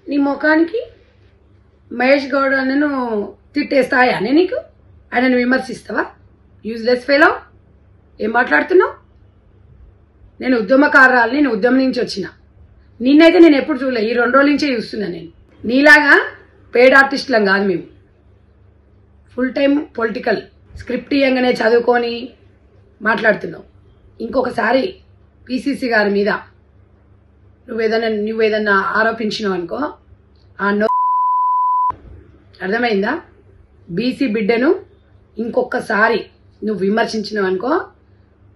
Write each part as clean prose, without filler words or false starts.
నీ ముఖానికి మహేష్ గౌడ్ అన్నను తిట్టేస్తాయా నీకు? ఆయనను విమర్శిస్తావా? Useless fellow. ఏం మాట్లాడుతున్నావు? నేను ఉద్యమకారాలు, నేను ఉద్యమం నుంచి వచ్చిన. నిన్నైతే నేను ఎప్పుడు చూడలే, ఈ 2 రోజుల నుంచే చూస్తున్నా. నేను నీలాగా పేడ్ ఆర్టిస్టులం కాదు మేము. ఫుల్ టైం పొలిటికల్ స్క్రిప్ట్ ఇయ్యంగానే చదువుకొని మాట్లాడుతున్నావు. ఇంకొకసారి పిసిసి గారి మీద నువ్వేదన్నా ఆరోపించినావు అనుకో, అర్థమైందా? బీసీ బిడ్డను ఇంకొకసారి నువ్వు విమర్శించినావు అనుకో,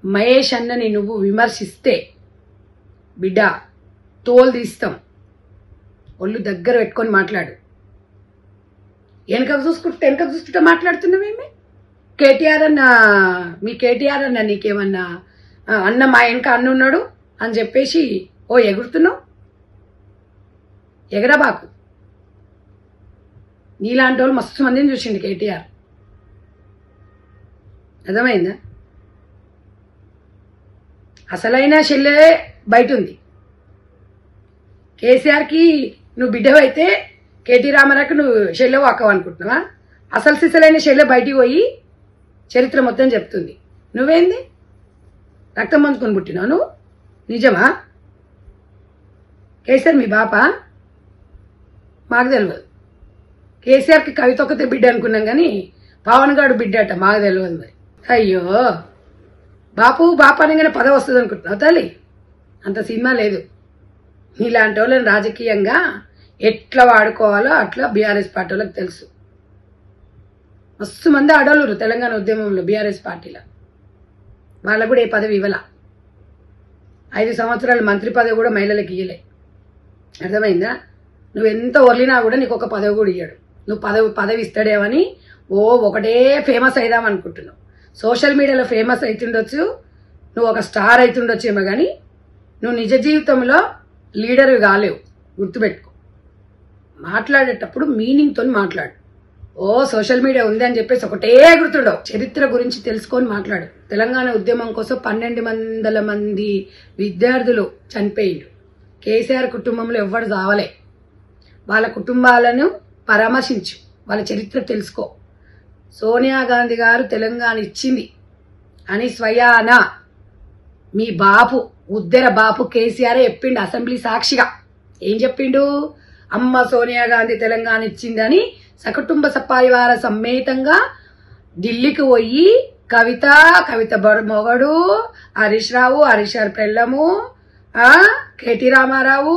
మహేష్ అన్నని నువ్వు విమర్శిస్తే బిడ్డ తోలు తీస్తాం. ఒళ్ళు దగ్గర పెట్టుకొని మాట్లాడు. వెనకకు చూసుకుంటే మాట్లాడుతున్నావేమే? కేటీఆర్ అన్న, మీ కేటీఆర్ అన్న నీకేమన్నా అన్న మా వెనక అన్న ఉన్నాడు అని చెప్పేసి ఎగురుతున్నావు. ఎగరబాకు. నీలాంటి వాళ్ళు మస్తు మందిని చూసిండు కేటీఆర్. అర్థమైందా? అసలైన చెల్లె బయట ఉంది. కేసీఆర్కి నువ్వు బిడ్డవైతే కేటీ రామారావుకి నువ్వు చెల్లెవు అక్కవు అనుకుంటున్నావా? అసలు సిసలైన చెల్లె బయటికి పోయి చరిత్ర మొత్తం చెప్తుంది. నువ్వేంది రక్తం పంచుకొని పుట్టినావు నువ్వు? నిజమా? కేసీఆర్ మీ బాప? మాకు తెలియదు. కేసీఆర్కి కవిత ఒక్కతే బిడ్డ అనుకున్నాం కానీ పవన్ గారు బిడ్డ అట, మాకు తెలియదు. మరి అయ్యో బాపు అనగానే పదవి వస్తుంది అనుకుంటున్నావు తల్లి? అంత సినిమా లేదు. నీలాంటి వాళ్ళని రాజకీయంగా ఎట్లా వాడుకోవాలో అట్లా బీఆర్ఎస్ పార్టీ వాళ్ళకి తెలుసు. మస్తు మంది ఆడవాళ్ళు తెలంగాణ ఉద్యమంలో బీఆర్ఎస్ పార్టీలో. వాళ్ళకు కూడా ఏ పదవి ఇవ్వాల. 5 సంవత్సరాలు మంత్రి పదవి కూడా మహిళలకు ఇయ్యలే. అర్థమైందా? నువ్వు ఎంత ఒర్లినా కూడా నీకు ఒక పదవి కూడా ఇయ్యాడు. నువ్వు పదవి ఇస్తాడేమని ఒకటే ఫేమస్ అయిదాం అనుకుంటున్నావు. సోషల్ మీడియాలో ఫేమస్ అవుతుండొచ్చు, నువ్వు ఒక స్టార్ అవుతుండొచ్చేమో కానీ నువ్వు నిజ జీవితంలో లీడర్వి కాలేవు. గుర్తుపెట్టుకో. మాట్లాడేటప్పుడు మీనింగ్తో మాట్లాడు. సోషల్ మీడియా ఉంది అని చెప్పేసి గుర్తుండవు. చరిత్ర గురించి తెలుసుకొని మాట్లాడు. తెలంగాణ ఉద్యమం కోసం 1200 మంది విద్యార్థులు చనిపోయిండు. కేసీఆర్ కుటుంబంలో ఎవ్వరు చావలే. వాళ్ళ కుటుంబాలను పరామర్శించు, వాళ్ళ చరిత్ర తెలుసుకో. సోనియా గాంధీ గారు తెలంగాణ ఇచ్చింది అని స్వయాన మీ బాపు, ఉద్దెర బాపు కేసీఆర్ చెప్పిండు అసెంబ్లీ సాక్షిగా. ఏం చెప్పిండు? అమ్మ సోనియా గాంధీ తెలంగాణ ఇచ్చిందని సకుటుంబ సపరివార సమేతంగా ఢిల్లీకి పోయి కవిత మొగడు, హరీష్ రావు, హరీష్ పెళ్ళము, కేటీ రామారావు